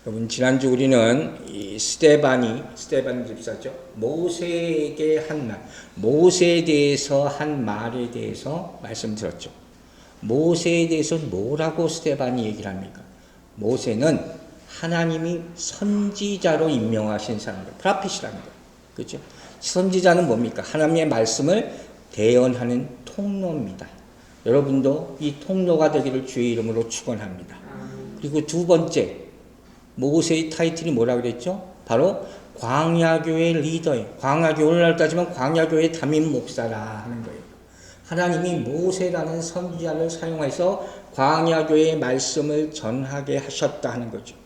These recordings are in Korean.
여러분, 지난주 우리는 이 스데반 집사죠. 모세에게 한 말, 모세에 대해서 한 말에 대해서 말씀드렸죠. 모세에 대해서 뭐라고 스데반이 얘기를 합니까? 모세는 하나님이 선지자로 임명하신 사람들, 프라핏이랍니다. 그렇죠? 선지자는 뭡니까? 하나님의 말씀을 대언하는 통로입니다. 여러분도 이 통로가 되기를 주의 이름으로 축원합니다. 그리고 두 번째, 모세의 타이틀이 뭐라고 그랬죠? 바로 광야교회 리더예요. 광야교회, 오늘날 따지면 광야교회 담임 목사라 하는 거예요. 하나님이 모세라는 선지자를 사용해서 광야교회의 말씀을 전하게 하셨다 하는 거죠.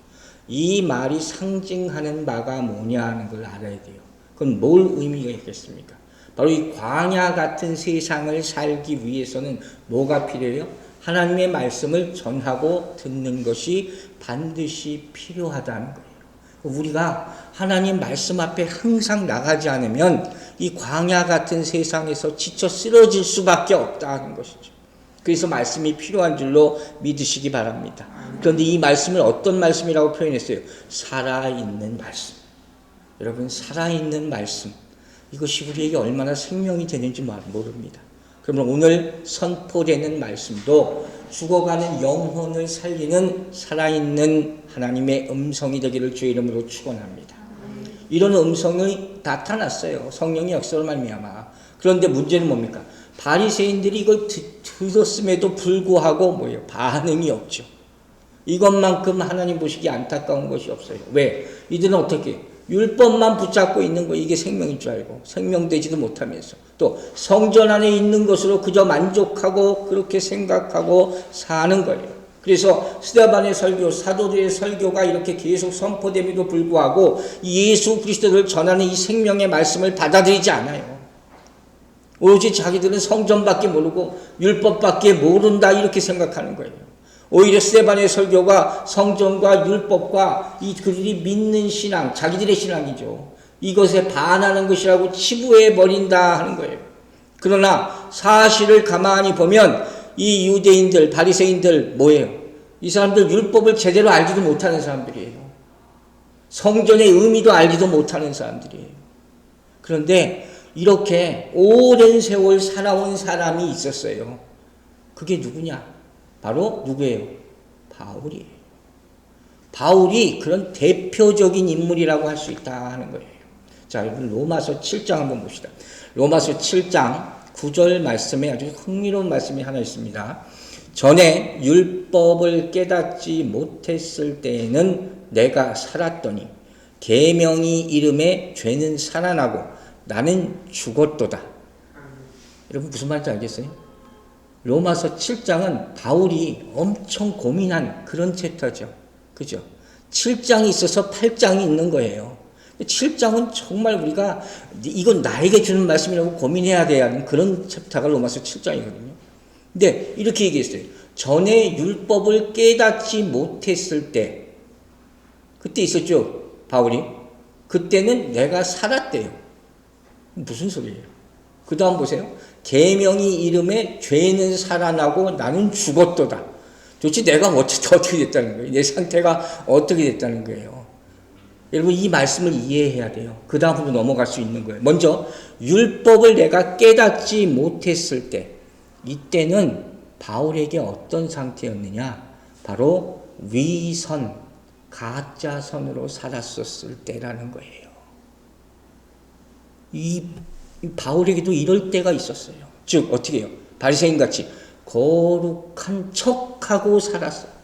이 말이 상징하는 바가 뭐냐 하는 걸 알아야 돼요. 그건 뭘 의미가 있겠습니까? 바로 이 광야 같은 세상을 살기 위해서는 뭐가 필요해요? 하나님의 말씀을 전하고 듣는 것이 반드시 필요하다는 거예요. 우리가 하나님 말씀 앞에 항상 나가지 않으면 이 광야 같은 세상에서 지쳐 쓰러질 수밖에 없다는 것이죠. 그래서 말씀이 필요한 줄로 믿으시기 바랍니다. 그런데 이 말씀을 어떤 말씀이라고 표현했어요? 살아있는 말씀. 여러분, 살아있는 말씀. 이것이 우리에게 얼마나 생명이 되는지 모릅니다. 그러면 오늘 선포되는 말씀도 죽어가는 영혼을 살리는 살아있는 하나님의 음성이 되기를 주의 이름으로 축원합니다. 이런 음성이 나타났어요. 성령의 역사로 말미암아. 그런데 문제는 뭡니까? 바리새인들이 이걸 들었음에도 불구하고 뭐예요? 반응이 없죠. 이것만큼 하나님 보시기에 안타까운 것이 없어요. 왜? 이들은 어떻게? 율법만 붙잡고 있는 거, 이게 생명인 줄 알고 생명되지도 못하면서 또 성전 안에 있는 것으로 그저 만족하고 그렇게 생각하고 사는 거예요. 그래서 스데반의 설교, 사도들의 설교가 이렇게 계속 선포됨에도 불구하고 예수 그리스도를 전하는 이 생명의 말씀을 받아들이지 않아요. 오로지 자기들은 성전밖에 모르고 율법밖에 모른다 이렇게 생각하는 거예요. 오히려 스데반의 설교가 성전과 율법과 이 그들이 믿는 신앙, 자기들의 신앙이죠. 이것에 반하는 것이라고 치부해버린다 하는 거예요. 그러나 사실을 가만히 보면 이 유대인들, 바리새인들 뭐예요? 이 사람들 율법을 제대로 알지도 못하는 사람들이에요. 성전의 의미도 알지도 못하는 사람들이에요. 그런데 이렇게 오랜 세월 살아온 사람이 있었어요. 그게 누구냐? 바로 누구예요? 바울이에요. 바울이 그런 대표적인 인물이라고 할 수 있다 하는 거예요. 자, 여러분 로마서 7장 한번 봅시다. 로마서 7장 9절 말씀에 아주 흥미로운 말씀이 하나 있습니다. 전에 율법을 깨닫지 못했을 때에는 내가 살았더니 계명이 이름에 죄는 살아나고 나는 죽었도다. 여러분 무슨 말인지 알겠어요? 로마서 7장은 바울이 엄청 고민한 그런 챕터죠. 그죠? 7장이 있어서 8장이 있는 거예요. 7장은 정말 우리가 이건 나에게 주는 말씀이라고 고민해야 돼야 하는 그런 챕터가 로마서 7장이거든요. 근데 이렇게 얘기했어요. 전에 율법을 깨닫지 못했을 때, 그때 있었죠, 바울이. 그때는 내가 살았대요. 무슨 소리예요? 그 다음 보세요. 계명이 이름에 죄는 살아나고 나는 죽었도다. 도대체 내가 어떻게 됐다는 거예요? 내 상태가 어떻게 됐다는 거예요? 여러분 이 말씀을 이해해야 돼요. 그 다음으로 넘어갈 수 있는 거예요. 먼저 율법을 내가 깨닫지 못했을 때, 이때는 바울에게 어떤 상태였느냐? 바로 위선, 가짜선으로 살았었을 때라는 거예요. 이 바울에게도 이럴 때가 있었어요. 즉 어떻게 해요? 바리새인같이 거룩한 척하고 살았어요.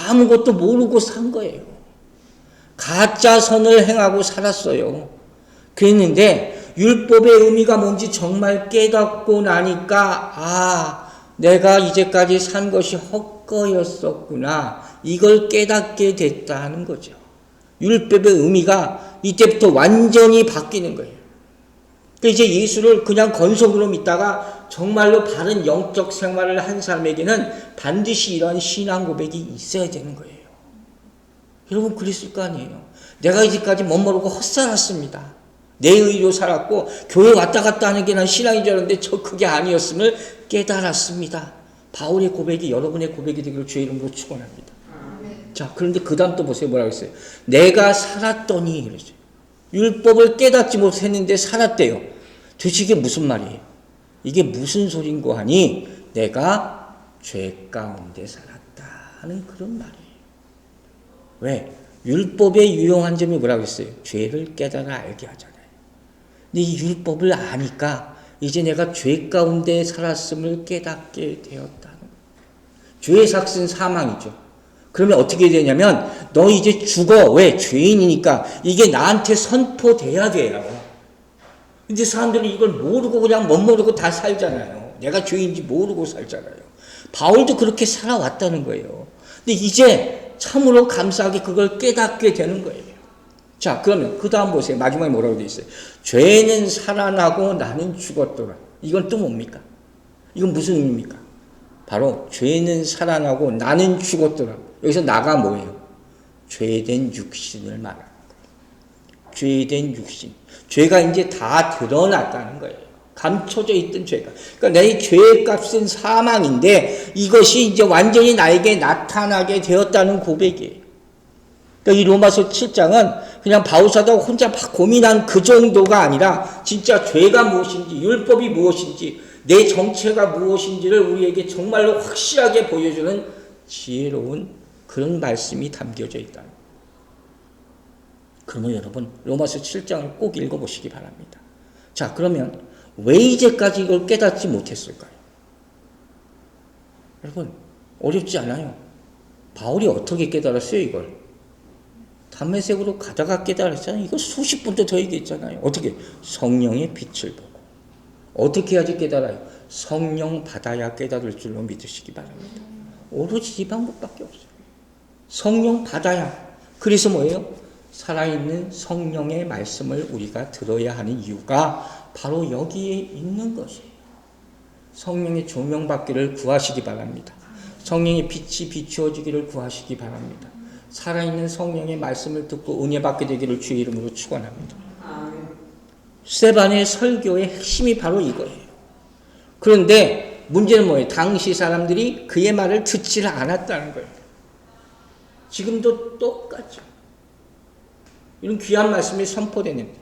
아무것도 모르고 산 거예요. 가짜 선을 행하고 살았어요. 그랬는데 율법의 의미가 뭔지 정말 깨닫고 나니까 내가 이제까지 산 것이 헛거였었구나. 이걸 깨닫게 됐다는 거죠. 율법의 의미가 이때부터 완전히 바뀌는 거예요. 그러니까 이제 예수를 그냥 건석으로 믿다가 정말로 바른 영적 생활을 한 사람에게는 반드시 이런 신앙 고백이 있어야 되는 거예요. 여러분 그랬을 거 아니에요. 내가 이제까지 멋모르고 헛살았습니다. 내 의로 살았고 교회 왔다 갔다 하는 게 난 신앙인 줄 알았는데 그게 아니었음을 깨달았습니다. 바울의 고백이 여러분의 고백이 되기를 주의 이름으로 축원합니다. 자, 그런데 그 다음 또 보세요. 뭐라고 했어요? 내가 살았더니 이러죠. 율법을 깨닫지 못했는데 살았대요. 도대체 이게 무슨 말이에요? 이게 무슨 소린고 하니 내가 죄 가운데 살았다 하는 그런 말이에요. 왜? 율법의 유용한 점이 뭐라고 했어요? 죄를 깨달아 알게 하잖아요. 근데 이 율법을 아니까 이제 내가 죄 가운데 살았음을 깨닫게 되었다는 거예요. 죄의 삭은 사망이죠. 그러면 어떻게 되냐면 너 이제 죽어. 왜? 죄인이니까 이게 나한테 선포돼야 돼요. 근데 사람들은 이걸 모르고 그냥 멋모르고 다 살잖아요. 내가 죄인지 모르고 살잖아요. 바울도 그렇게 살아왔다는 거예요. 근데 이제 참으로 감사하게 그걸 깨닫게 되는 거예요. 자, 그러면 그 다음 보세요. 마지막에 뭐라고 되어 있어요? 죄는 살아나고 나는 죽었더라. 이건 또 뭡니까? 이건 무슨 의미입니까? 바로 죄는 살아나고 나는 죽었더라. 여기서 나가 뭐예요? 죄된 육신을 말하는 거예요. 죄된 육신. 죄가 이제 다 드러났다는 거예요. 감춰져 있던 죄가. 그러니까 내 죄의 값은 사망인데 이것이 이제 완전히 나에게 나타나게 되었다는 고백이에요. 그러니까 이 로마서 7장은 그냥 바울사도가 혼자 막 고민한 그 정도가 아니라 진짜 죄가 무엇인지, 율법이 무엇인지, 내 정체가 무엇인지를 우리에게 정말로 확실하게 보여주는 지혜로운 그런 말씀이 담겨져 있다. 그러면 여러분 로마서 7장을 꼭 읽어보시기 바랍니다. 자, 그러면 왜 이제까지 이걸 깨닫지 못했을까요? 여러분 어렵지 않아요. 바울이 어떻게 깨달았어요 이걸? 담메색으로 가다가 깨달았잖아요. 이거 수십 번도 더 얘기했잖아요. 어떻게? 성령의 빛을 보고. 어떻게 해야지 깨달아요? 성령 받아야 깨달을 줄로 믿으시기 바랍니다. 오로지 이 방법밖에 없어요. 성령 받아야. 그래서 뭐예요? 살아있는 성령의 말씀을 우리가 들어야 하는 이유가 바로 여기에 있는 것이에요. 성령의 조명받기를 구하시기 바랍니다. 성령의 빛이 비추어지기를 구하시기 바랍니다. 살아있는 성령의 말씀을 듣고 은혜 받게 되기를 주의 이름으로 축원합니다. 스데반의 설교의 핵심이 바로 이거예요. 그런데 문제는 뭐예요? 당시 사람들이 그의 말을 듣지를 않았다는 거예요. 지금도 똑같죠. 이런 귀한 말씀이 선포되는데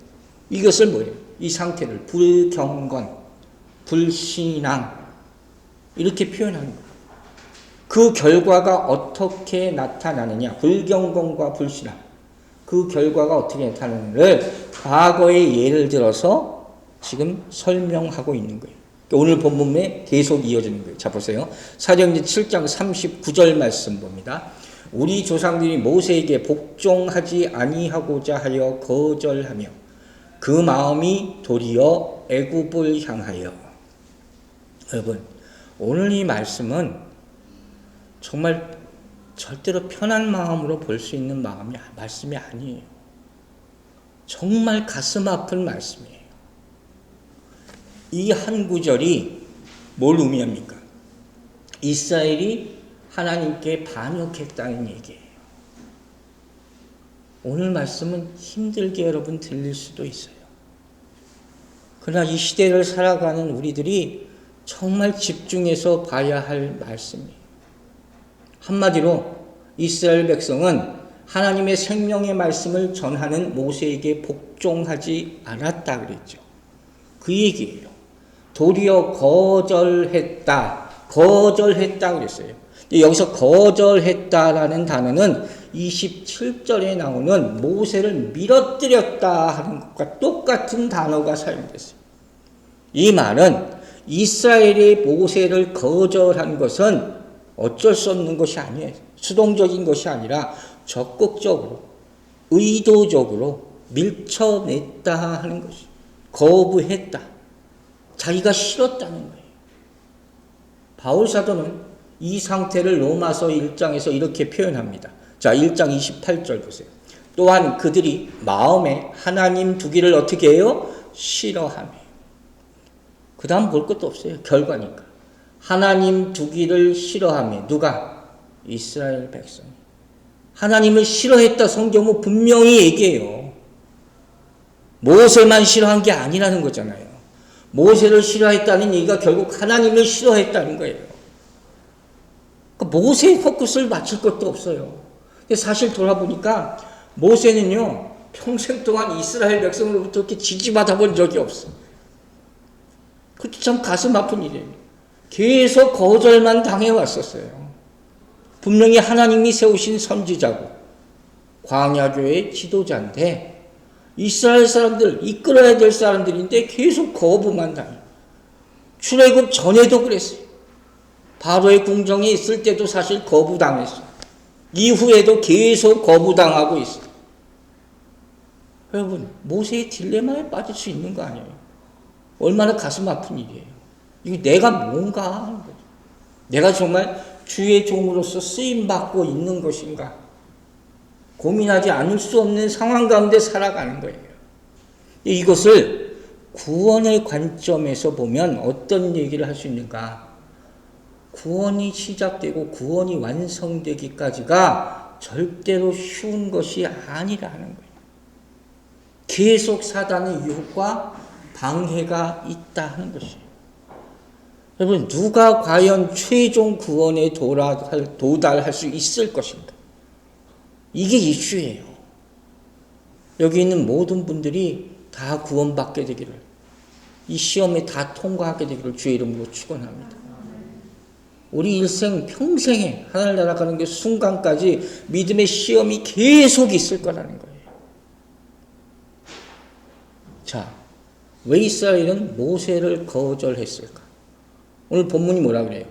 이것을 뭐예요? 이 상태를 불경건, 불신앙 이렇게 표현하는 거예요. 그 결과가 어떻게 나타나느냐? 불경건과 불신앙. 그 결과가 어떻게 나타나느냐를 과거의 예를 들어서 지금 설명하고 있는 거예요. 오늘 본문에 계속 이어지는 거예요. 자, 보세요. 사도행전 7장 39절 말씀 봅니다. 우리 조상들이 모세에게 복종하지 아니하고자 하여 거절하며 그 마음이 도리어 애굽을 향하여. 여러분, 오늘 이 말씀은 정말 절대로 편한 마음으로 볼 수 있는 말씀이 아니에요. 정말 가슴 아픈 말씀이에요. 이 한 구절이 뭘 의미합니까? 이스라엘이 하나님께 반역했다는 얘기예요. 오늘 말씀은 힘들게 여러분 들릴 수도 있어요. 그러나 이 시대를 살아가는 우리들이 정말 집중해서 봐야 할 말씀이에요. 한마디로 이스라엘 백성은 하나님의 생명의 말씀을 전하는 모세에게 복종하지 않았다 그랬죠. 그 얘기예요. 도리어 거절했다 그랬어요. 여기서 거절했다라는 단어는 27절에 나오는 모세를 밀어뜨렸다 하는 것과 똑같은 단어가 사용됐어요. 이 말은 이스라엘이 모세를 거절한 것은 어쩔 수 없는 것이 아니에요. 수동적인 것이 아니라 적극적으로, 의도적으로 밀쳐냈다 하는 것이 거부했다. 자기가 싫었다는 거예요. 바울 사도는 이 상태를 로마서 1장에서 이렇게 표현합니다. 자, 1장 28절 보세요. 또한 그들이 마음에 하나님 두기를 어떻게 해요? 싫어하며. 그 다음 볼 것도 없어요. 결과니까. 하나님 두기를 싫어하며. 누가? 이스라엘 백성이. 하나님을 싫어했다 성경은 분명히 얘기해요. 모세만 싫어한 게 아니라는 거잖아요. 모세를 싫어했다는 얘기가 결국 하나님을 싫어했다는 거예요. 그러니까 모세의 포커스를 맞출 것도 없어요. 사실 돌아보니까 모세는요, 평생 동안 이스라엘 백성으로부터 이렇게 지지받아 본 적이 없어. 그것도 참 가슴 아픈 일이에요. 계속 거절만 당해왔었어요. 분명히 하나님이 세우신 선지자고 광야교회의 지도자인데 이스라엘 사람들, 이끌어야 될 사람들인데 계속 거부만 당해요. 출애굽 전에도 그랬어요. 바로의 궁정에 있을 때도 사실 거부당했어요. 이후에도 계속 거부당하고 있어요. 여러분, 모세의 딜레마에 빠질 수 있는 거 아니에요? 얼마나 가슴 아픈 일이에요. 이거 내가 뭔가 하는 거죠. 내가 정말 주의 종으로서 쓰임받고 있는 것인가? 고민하지 않을 수 없는 상황 가운데 살아가는 거예요. 이것을 구원의 관점에서 보면 어떤 얘기를 할 수 있는가? 구원이 시작되고 구원이 완성되기까지가 절대로 쉬운 것이 아니라는 거예요. 계속 사단의 유혹과 방해가 있다 하는 것이에요. 여러분, 누가 과연 최종 구원에 도달할 수 있을 것인가? 이게 이슈예요. 여기 있는 모든 분들이 다 구원받게 되기를, 이 시험에 다 통과하게 되기를 주의 이름으로 축원합니다. 우리 일생 평생에 하늘 날아가는 그 순간까지 믿음의 시험이 계속 있을 거라는 거예요. 자, 왜 이스라엘은 모세를 거절했을까? 오늘 본문이 뭐라 그래요?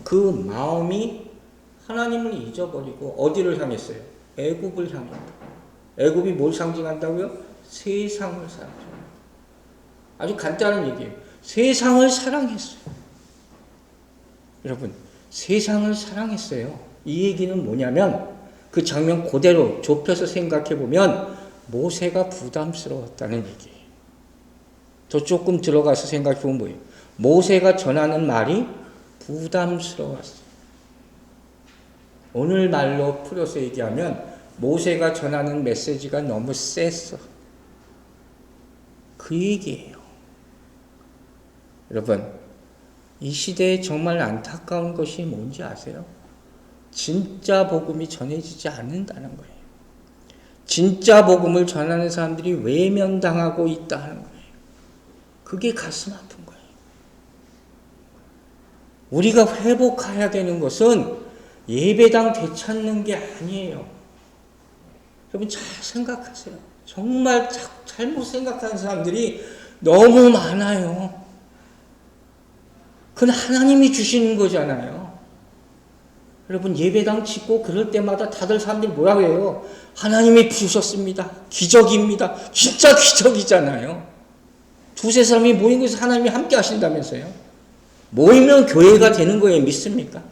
그 마음이 하나님을 잊어버리고 어디를 향했어요? 애굽을 향했다. 애굽이 뭘 상징한다고요? 세상을 상징합니다. 아주 간단한 얘기예요. 세상을 사랑했어요. 여러분, 세상을 사랑했어요. 이 얘기는 뭐냐면 그 장면 그대로 좁혀서 생각해 보면 모세가 부담스러웠다는 얘기예요. 더 조금 들어가서 생각해 보면 뭐예요? 모세가 전하는 말이 부담스러웠어요. 오늘 말로 풀어서 얘기하면 모세가 전하는 메시지가 너무 셌어. 그 얘기예요. 여러분, 이 시대에 정말 안타까운 것이 뭔지 아세요? 진짜 복음이 전해지지 않는다는 거예요. 진짜 복음을 전하는 사람들이 외면당하고 있다는 거예요. 그게 가슴 아픈 거예요. 우리가 회복해야 되는 것은 예배당 되찾는 게 아니에요. 여러분 잘 생각하세요. 정말 잘못 생각하는 사람들이 너무 많아요. 그건 하나님이 주시는 거잖아요. 여러분 예배당 짓고 그럴 때마다 다들 사람들이 뭐라고 해요? 하나님이 주셨습니다. 기적입니다. 진짜 기적이잖아요. 두세 사람이 모인 곳에서 하나님이 함께 하신다면서요. 모이면 교회가 되는 거예요. 믿습니까?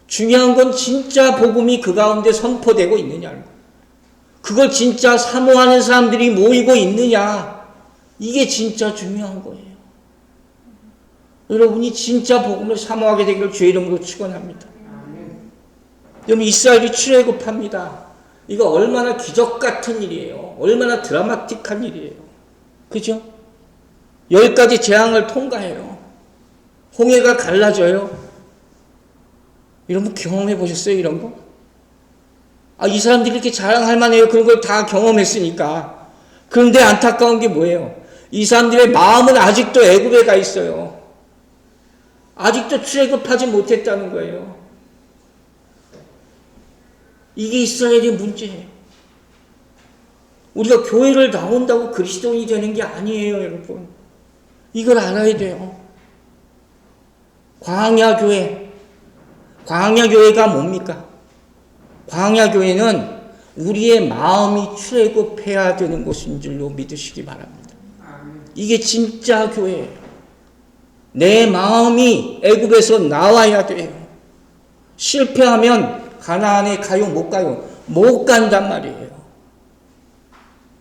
중요한 건 진짜 복음이 그 가운데 선포되고 있느냐는 거예요. 그걸 진짜 사모하는 사람들이 모이고 있느냐. 이게 진짜 중요한 거예요. 여러분이 진짜 복음을 사모하게 되기를 주의 이름으로 축원합니다. 여러분 이스라엘이 출애굽합니다. 이거 얼마나 기적 같은 일이에요. 얼마나 드라마틱한 일이에요. 그죠? 10가지 재앙을 통과해요. 홍해가 갈라져요. 이런 거 경험해 보셨어요? 이런 거? 이 사람들이 이렇게 자랑할 만해요. 그런 걸 다 경험했으니까. 그런데 안타까운 게 뭐예요? 이 사람들의 마음은 아직도 애굽에 가 있어요. 아직도 출애굽하지 못했다는 거예요. 이게 이스라엘의 문제예요. 우리가 교회를 나온다고 그리스도인이 되는 게 아니에요, 여러분. 이걸 알아야 돼요. 광야교회가 뭡니까? 광야교회는 우리의 마음이 출애굽해야 되는 곳인 줄로 믿으시기 바랍니다. 이게 진짜 교회예요. 내 마음이 애굽에서 나와야 돼요. 실패하면 가나안에 가요? 못 가요? 못 간단 말이에요.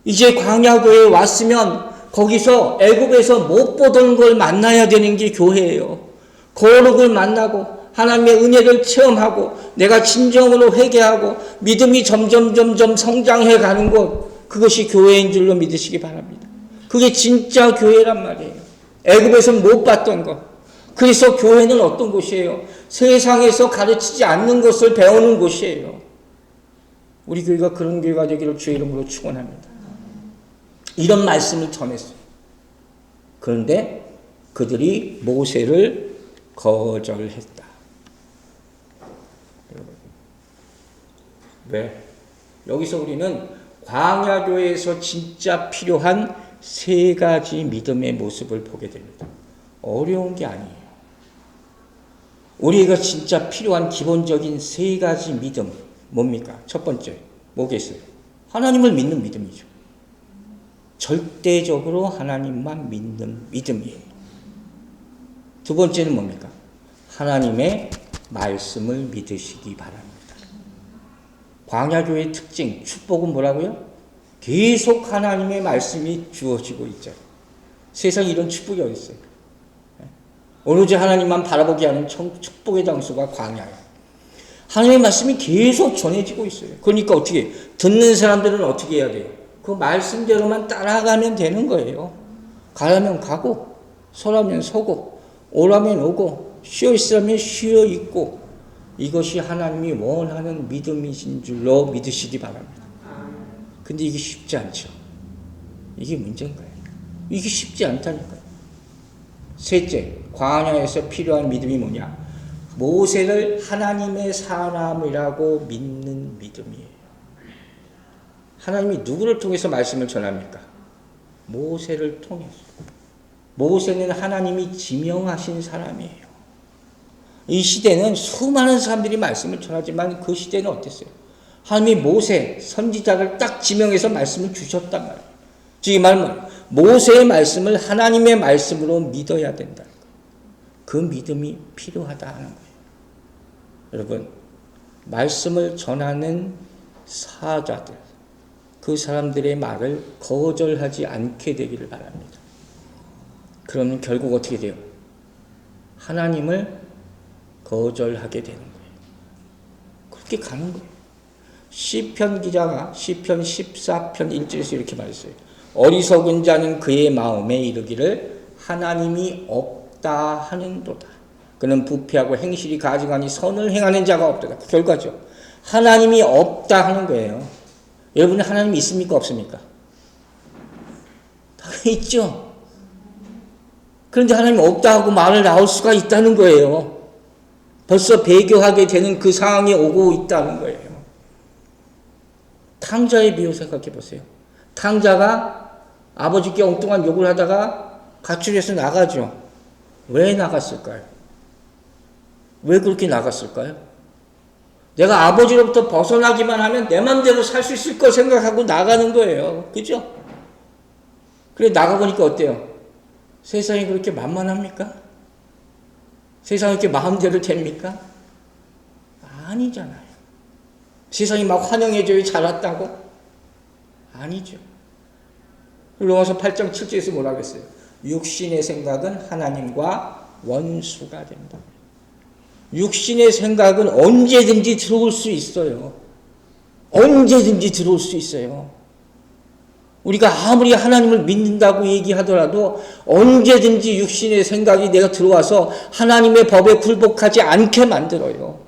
이제 광야교회에 왔으면 거기서 애굽에서 못 보던 걸 만나야 되는 게 교회예요. 거룩을 만나고 하나님의 은혜를 체험하고 내가 진정으로 회개하고 믿음이 점점 성장해 가는 것, 그것이 교회인 줄로 믿으시기 바랍니다. 그게 진짜 교회란 말이에요. 애굽에서 못 봤던 것. 그래서 교회는 어떤 곳이에요? 세상에서 가르치지 않는 것을 배우는 곳이에요. 우리 교회가 그런 교회가 되기를 주의 이름으로 축원합니다. 이런 말씀을 전했어요. 그런데 그들이 모세를 거절했다. 왜? 여기서 우리는 광야교회에서 진짜 필요한 세 가지 믿음의 모습을 보게 됩니다. 어려운 게 아니에요. 우리가 진짜 필요한 기본적인 세 가지 믿음 뭡니까? 첫 번째 뭐겠어요? 하나님을 믿는 믿음이죠. 절대적으로 하나님만 믿는 믿음이에요. 두 번째는 뭡니까? 하나님의 말씀을 믿으시기 바랍니다. 광야교회의 특징, 축복은 뭐라고요? 계속 하나님의 말씀이 주어지고 있죠. 세상에 이런 축복이 어디 있어요? 오로지 하나님만 바라보게 하는 축복의 장소가 광야예요. 하나님의 말씀이 계속 전해지고 있어요. 그러니까 어떻게 듣는 사람들은 어떻게 해야 돼요? 그 말씀대로만 따라가면 되는 거예요. 가라면 가고 서라면 서고 오라면 오고 쉬어 있으라면 쉬어 있고 이것이 하나님이 원하는 믿음이신 줄로 믿으시기 바랍니다. 근데 이게 쉽지 않죠. 이게 문제인 거예요. 이게 쉽지 않다니까요. 셋째, 광야에서 필요한 믿음이 뭐냐? 모세를 하나님의 사람이라고 믿는 믿음이에요. 하나님이 누구를 통해서 말씀을 전합니까? 모세를 통해서. 모세는 하나님이 지명하신 사람이에요. 이 시대는 수많은 사람들이 말씀을 전하지만 그 시대는 어땠어요? 하나님이 모세, 선지자를 딱 지명해서 말씀을 주셨단 말이에요. 즉 이 말은 모세의 말씀을 하나님의 말씀으로 믿어야 된다는 거예요. 그 믿음이 필요하다 하는 거예요. 여러분, 말씀을 전하는 사자들, 그 사람들의 말을 거절하지 않게 되기를 바랍니다. 그러면 결국 어떻게 돼요? 하나님을 거절하게 되는 거예요. 그렇게 가는 거예요. 시편 기자가 시편 14편 1절에서 이렇게 말했어요. 어리석은 자는 그의 마음에 이르기를 하나님이 없다 하는도다. 그는 부패하고 행실이 가증하니 선을 행하는 자가 없도다. 그 결과죠. 하나님이 없다 하는 거예요. 여러분 하나님이 있습니까? 없습니까? 당연히 있죠. 그런데 하나님이 없다 하고 말을 나올 수가 있다는 거예요. 벌써 배교하게 되는 그 상황이 오고 있다는 거예요. 탕자의 비유 생각해 보세요. 탕자가 아버지께 엉뚱한 욕을 하다가 가출해서 나가죠. 왜 나갔을까요? 왜 그렇게 나갔을까요? 내가 아버지로부터 벗어나기만 하면 내 맘대로 살 수 있을 거 생각하고 나가는 거예요. 그죠? 그래 나가보니까 어때요? 세상이 그렇게 만만합니까? 세상이 이렇게 마음대로 됩니까? 아니잖아요. 세상이 막 환영해줘야 잘 왔다고? 아니죠. 로마서 8장 7절에서 뭐라고 했어요? 육신의 생각은 하나님과 원수가 된다. 육신의 생각은 언제든지 들어올 수 있어요. 언제든지 들어올 수 있어요. 우리가 아무리 하나님을 믿는다고 얘기하더라도 언제든지 육신의 생각이 내가 들어와서 하나님의 법에 굴복하지 않게 만들어요.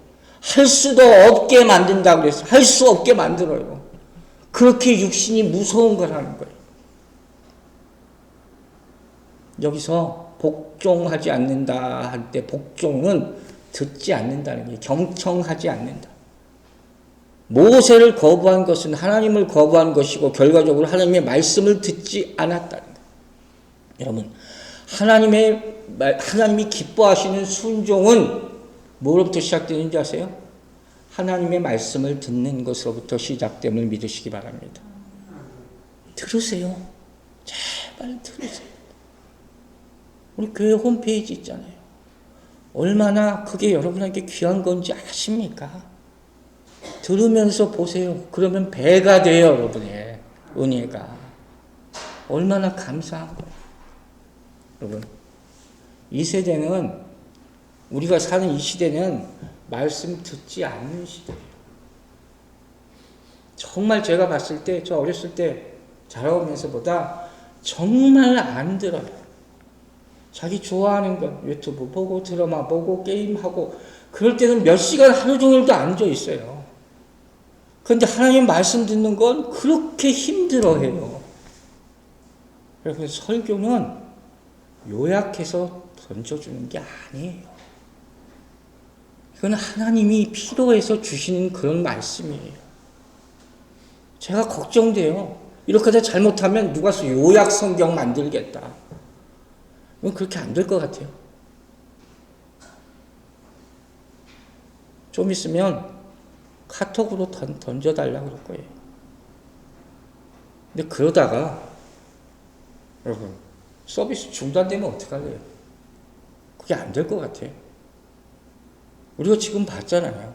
할 수도 없게 만든다고 그랬어요. 할 수 없게 만들어요. 그렇게 육신이 무서운 거라는 거예요. 여기서 복종하지 않는다 할 때 복종은 듣지 않는다는 게 경청하지 않는다. 모세를 거부한 것은 하나님을 거부한 것이고 결과적으로 하나님의 말씀을 듣지 않았다는 거예요. 여러분, 하나님이 기뻐하시는 순종은 뭐로부터 시작되는지 아세요? 하나님의 말씀을 듣는 것으로부터 시작됨을 믿으시기 바랍니다. 들으세요. 제발 들으세요. 우리 교회 홈페이지 있잖아요. 얼마나 그게 여러분에게 귀한 건지 아십니까? 들으면서 보세요. 그러면 배가 돼요, 여러분의 은혜가. 얼마나 감사한 거예요. 여러분, 이 세대는, 우리가 사는 이 시대는 말씀 듣지 않는 시대예요. 정말 제가 봤을 때, 저 어렸을 때 자라오면서보다 정말 안 들어요. 자기 좋아하는 것, 유튜브 보고, 드라마 보고, 게임하고, 그럴 때는 몇 시간 하루 종일도 앉아 있어요. 그런데 하나님 말씀 듣는 건 그렇게 힘들어해요. 여러분, 설교는 요약해서 던져주는 게 아니에요. 이건 하나님이 필요해서 주시는 그런 말씀이에요. 제가 걱정돼요. 이렇게 다 잘못하면 누가 요약 성경 만들겠다. 이건 그렇게 안 될 것 같아요. 좀 있으면 카톡으로 던져달라고 그럴 거예요. 근데 그러다가 여러분 서비스 중단되면 어떡할래요? 그게 안 될 것 같아요. 우리가 지금 봤잖아요.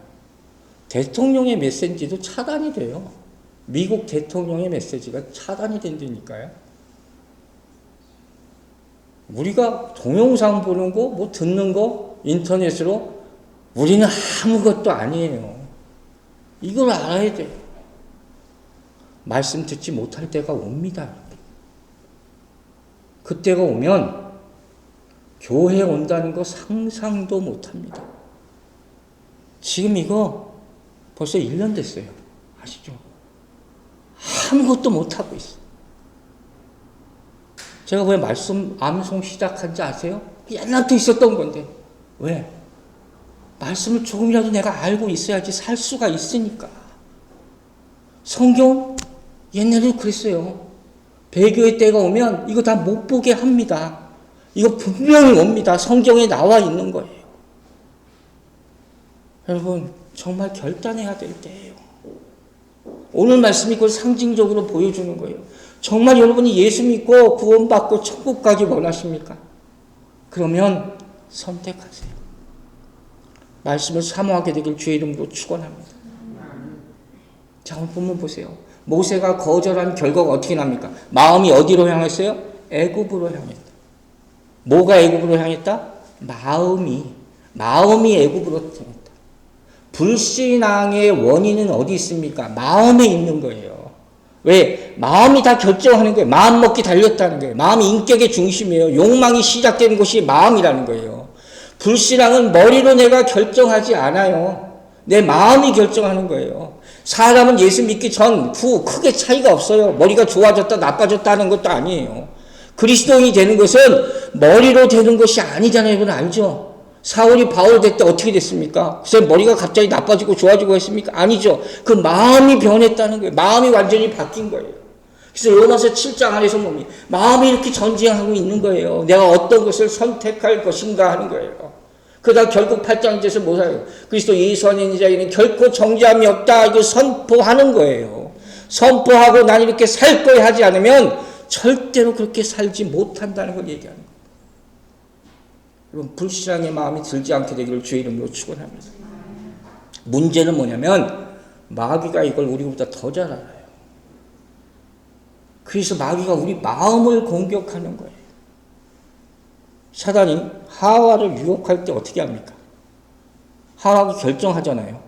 대통령의 메시지도 차단이 돼요. 미국 대통령의 메시지가 차단이 된다니까요. 우리가 동영상 보는 거, 뭐 듣는 거, 인터넷으로 우리는 아무것도 아니에요. 이걸 알아야 돼요. 말씀 듣지 못할 때가 옵니다. 그때가 오면 교회 온다는 거 상상도 못합니다. 지금 이거 벌써 1년 됐어요. 아시죠? 아무것도 못하고 있어요. 제가 왜 말씀 암송 시작한지 아세요? 옛날부터 있었던 건데. 왜? 말씀을 조금이라도 내가 알고 있어야지 살 수가 있으니까. 성경 옛날에도 그랬어요. 배교의 때가 오면 이거 다 못 보게 합니다. 이거 분명히 옵니다. 성경에 나와 있는 거예요. 여러분, 정말 결단해야 될 때예요. 오늘 말씀이 그걸 상징적으로 보여주는 거예요. 정말 여러분이 예수 믿고 구원받고 천국 가기 원하십니까? 그러면 선택하세요. 말씀을 사모하게 되길 주의 이름으로 축원합니다. 자, 오늘 본문 보세요. 모세가 거절한 결과가 어떻게 납니까? 마음이 어디로 향했어요? 애굽으로 향했다. 뭐가 애굽으로 향했다? 마음이 애굽으로 향했다. 불신앙의 원인은 어디 있습니까? 마음에 있는 거예요. 왜? 마음이 다 결정하는 거예요. 마음 먹기 달렸다는 거예요. 마음이 인격의 중심이에요. 욕망이 시작되는 곳이 마음이라는 거예요. 불신앙은 머리로 내가 결정하지 않아요. 내 마음이 결정하는 거예요. 사람은 예수 믿기 전, 후 크게 차이가 없어요. 머리가 좋아졌다 나빠졌다 하는 것도 아니에요. 그리스도인이 되는 것은 머리로 되는 것이 아니잖아요. 여러분 알죠? 사울이 바울 될 때 어떻게 됐습니까? 그래서 머리가 갑자기 나빠지고 좋아지고 했습니까? 아니죠. 그 마음이 변했다는 거예요. 마음이 완전히 바뀐 거예요. 그래서 로마서 7장 안에서 보면 마음이 이렇게 전쟁하고 있는 거예요. 내가 어떤 것을 선택할 것인가 하는 거예요. 그러다 결국 8장에서 뭐예요? 그리스도 예수 안에 있는 자에게는 결코 정죄함이 없다. 이거 선포하는 거예요. 선포하고 난 이렇게 살 거야 하지 않으면 절대로 그렇게 살지 못한다는 걸 얘기하는 거예요. 여러분, 불신앙의 마음이 들지 않게 되기를 주의 이름으로 축원합니다. 문제는 뭐냐면 마귀가 이걸 우리보다 더 잘 알아요. 그래서 마귀가 우리 마음을 공격하는 거예요. 사단이 하와를 유혹할 때 어떻게 합니까? 하와가 결정하잖아요.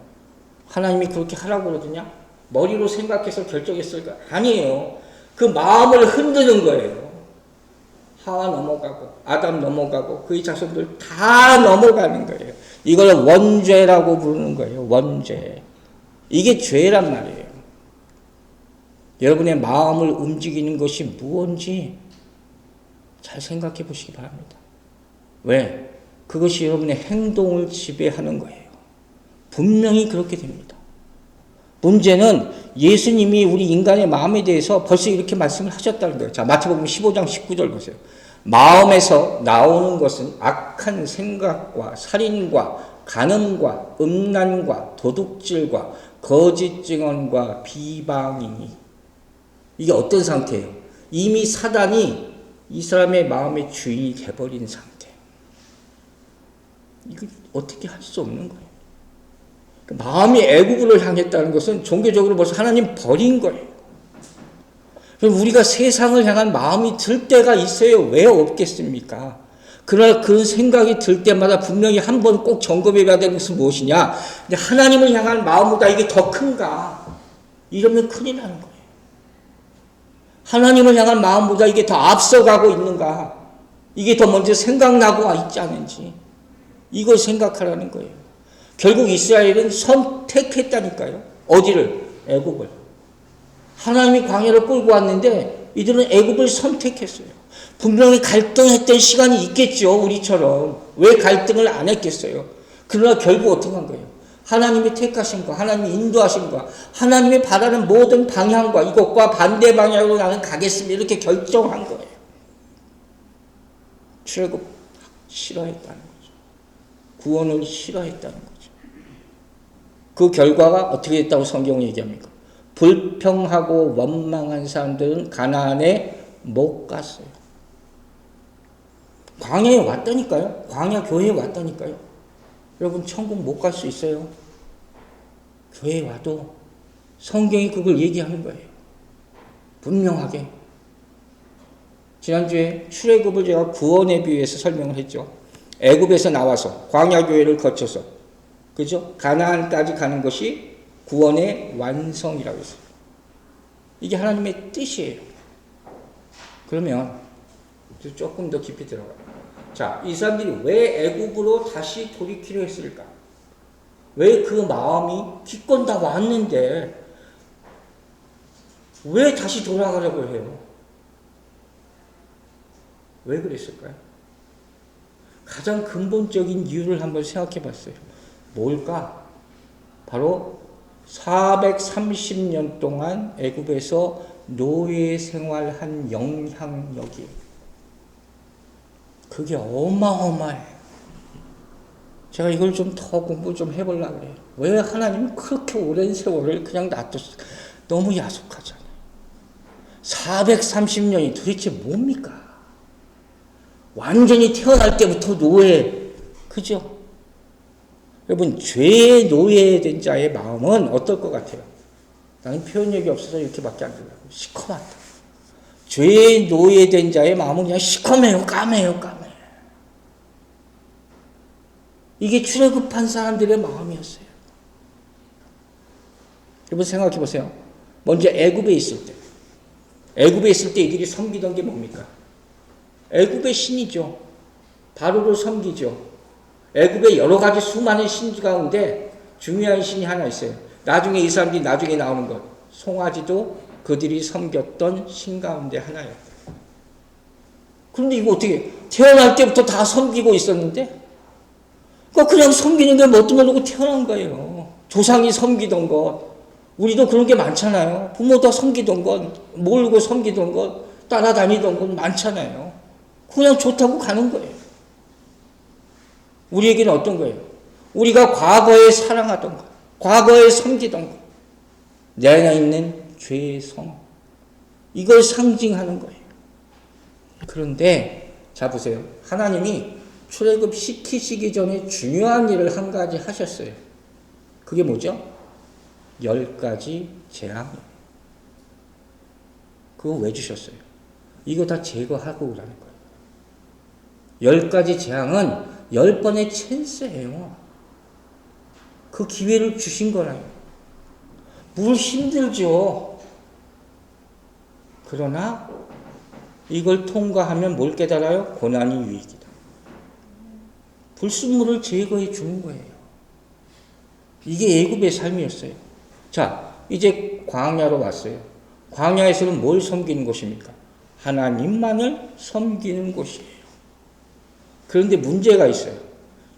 하나님이 그렇게 하라고 그러더냐? 머리로 생각해서 결정했을까? 아니에요. 그 마음을 흔드는 거예요. 하와 넘어가고 아담 넘어가고 그의 자손들 다 넘어가는 거예요. 이걸 원죄라고 부르는 거예요. 원죄. 이게 죄란 말이에요. 여러분의 마음을 움직이는 것이 무엇인지 잘 생각해 보시기 바랍니다. 왜? 그것이 여러분의 행동을 지배하는 거예요. 분명히 그렇게 됩니다. 문제는 예수님이 우리 인간의 마음에 대해서 벌써 이렇게 말씀을 하셨다는 거예요. 자, 마태복음 15장 19절 보세요. 마음에서 나오는 것은 악한 생각과 살인과 간음과 음란과 도둑질과 거짓 증언과 비방이니. 이게 어떤 상태예요? 이미 사단이 이 사람의 마음의 주인이 돼버린 상태. 이거 어떻게 할 수 없는 거예요. 마음이 애국으로 향했다는 것은 종교적으로 벌써 하나님 버린 거예요. 우리가 세상을 향한 마음이 들 때가 있어요. 왜 없겠습니까? 그러나 그 생각이 들 때마다 분명히 한 번 꼭 점검해야 되는 것은 무엇이냐? 하나님을 향한 마음보다 이게 더 큰가? 이러면 큰일 나는 거예요. 하나님을 향한 마음보다 이게 더 앞서가고 있는가? 이게 더 먼저 생각나고 있지 않은지 이걸 생각하라는 거예요. 결국 이스라엘은 선택했다니까요. 어디를? 애굽을. 하나님이 광야를 끌고 왔는데 이들은 애굽을 선택했어요. 분명히 갈등했던 시간이 있겠죠. 우리처럼. 왜 갈등을 안 했겠어요. 그러나 결국 어떻게 한 거예요? 하나님이 택하신 거, 하나님이 인도하신 거, 하나님이 바라는 모든 방향과 이것과 반대 방향으로 나는 가겠습니다. 이렇게 결정한 거예요. 출애굽 싫어했다는 거죠. 구원을 싫어했다는 거죠. 그 결과가 어떻게 됐다고 성경이 얘기합니까? 불평하고 원망한 사람들은 가나안에 못 갔어요. 광야에 왔다니까요. 광야 교회에 왔다니까요. 여러분 천국 못 갈 수 있어요. 교회에 와도 성경이 그걸 얘기하는 거예요. 분명하게. 지난주에 출애굽을 제가 구원에 비유해서 설명을 했죠. 애굽에서 나와서 광야 교회를 거쳐서 그죠? 가나안까지 가는 것이 구원의 완성이라고 했어요. 이게 하나님의 뜻이에요. 그러면 조금 더 깊이 들어가요. 자, 이 사람들이 왜 애굽으로 다시 돌이키려 했을까? 왜 그 마음이 기껏 다 왔는데 왜 다시 돌아가려고 해요? 왜 그랬을까요? 가장 근본적인 이유를 한번 생각해 봤어요. 뭘까? 바로 430년 동안 애굽에서 노예 생활한 영향력이 그게 어마어마해요. 제가 이걸 좀 더 공부 좀 해보려고 해요. 왜 하나님은 그렇게 오랜 세월을 그냥 놔뒀어요? 너무 야속하잖아요. 430년이 도대체 뭡니까? 완전히 태어날 때부터 노예, 그죠? 여러분, 죄의 노예된 자의 마음은 어떨 것 같아요? 나는 표현력이 없어서 이렇게밖에 안 들려요. 시커멓다. 죄의 노예된 자의 마음은 그냥 시커매요, 까매요. 이게 출애굽한 사람들의 마음이었어요. 여러분 생각해 보세요. 먼저 애굽에 있을 때 이들이 섬기던 게 뭡니까? 애굽의 신이죠. 바로를 섬기죠. 애굽의 여러 가지 수많은 신 가운데 중요한 신이 하나 있어요. 나중에 이 사람들이 나중에 나오는 것. 송아지도 그들이 섬겼던 신 가운데 하나예요. 그런데 이거 어떻게 태어날 때부터 다 섬기고 있었는데 그냥 섬기는 게 뭣도 모르고 태어난 거예요. 조상이 섬기던 것. 우리도 그런 게 많잖아요. 부모도 섬기던 것, 모르고 섬기던 것, 따라다니던 것 많잖아요. 그냥 좋다고 가는 거예요. 우리에게는 어떤 거예요? 우리가 과거에 사랑하던 것, 과거에 섬기던 것, 내 안에 있는 죄의 성, 이걸 상징하는 거예요. 그런데 자 보세요. 하나님이 출애굽 시키시기 전에 중요한 일을 한 가지 하셨어요. 그게 뭐죠? 10가지 재앙. 그거 왜 주셨어요? 이거 다 제거하고 오라는 거예요. 10가지 재앙은 10번의 찬스예요. 그 기회를 주신 거라요. 물 힘들죠. 그러나 이걸 통과하면 뭘 깨달아요? 고난이 유익이다. 불순물을 제거해 주는 거예요. 이게 애굽의 삶이었어요. 자, 이제 광야로 왔어요. 광야에서는 뭘 섬기는 곳입니까? 하나님만을 섬기는 곳이에요. 그런데 문제가 있어요.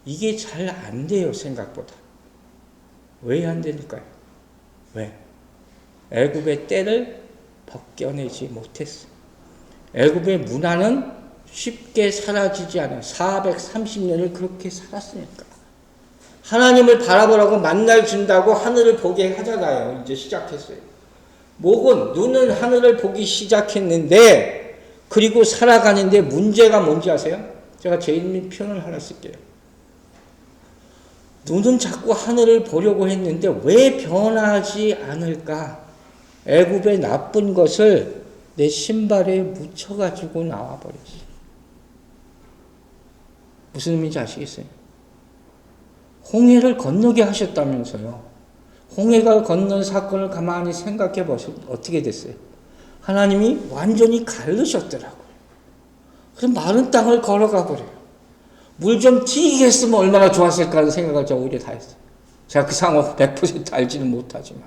이게 잘 안 돼요, 생각보다. 왜 안 되니까요? 왜? 애굽의 때를 벗겨내지 못했어요. 애굽의 문화는 쉽게 사라지지 않아요. 430년을 그렇게 살았으니까. 하나님을 바라보라고 만날 준다고 하늘을 보게 하잖아요. 이제 시작했어요. 눈은 하늘을 보기 시작했는데 그리고 살아가는데 문제가 뭔지 아세요? 제가 재밌는 표현을 하나 쓸게요. 눈은 자꾸 하늘을 보려고 했는데 왜 변하지 않을까? 애굽의 나쁜 것을 내 신발에 묻혀가지고 나와버렸어요. 무슨 의미인지 아시겠어요? 홍해를 건너게 하셨다면서요. 홍해가 건넌 사건을 가만히 생각해 보시면 어떻게 됐어요? 하나님이 완전히 가르셨더라고요. 그럼 마른 땅을 걸어가 버려요. 물 좀 튀게 했으면 얼마나 좋았을까 하는 생각을 저 오히려 다 했어요. 제가 그 상황 100% 알지는 못하지만.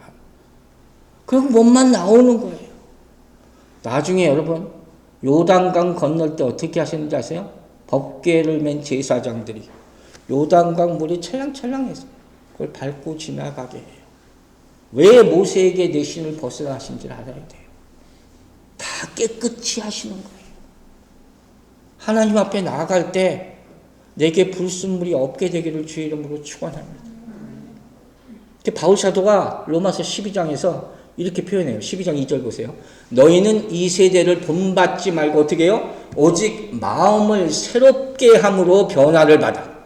그리고 몸만 나오는 거예요. 나중에 여러분 요단강 건널 때 어떻게 하시는지 아세요? 법궤를 맨 제사장들이 요단강 물이 찰랑찰랑해서 그걸 밟고 지나가게 해요. 왜 모세에게 내 신을 벗으라 하신지를 알아야 돼요. 다 깨끗이 하시는 거예요. 하나님 앞에 나아갈 때 내게 불순물이 없게 되기를 주의 이름으로 축원합니다. 바울 사도가 로마서 12장에서 이렇게 표현해요. 12장 2절 보세요. 너희는 이 세대를 본받지 말고 어떻게 해요? 오직 마음을 새롭게 함으로 변화를 받아.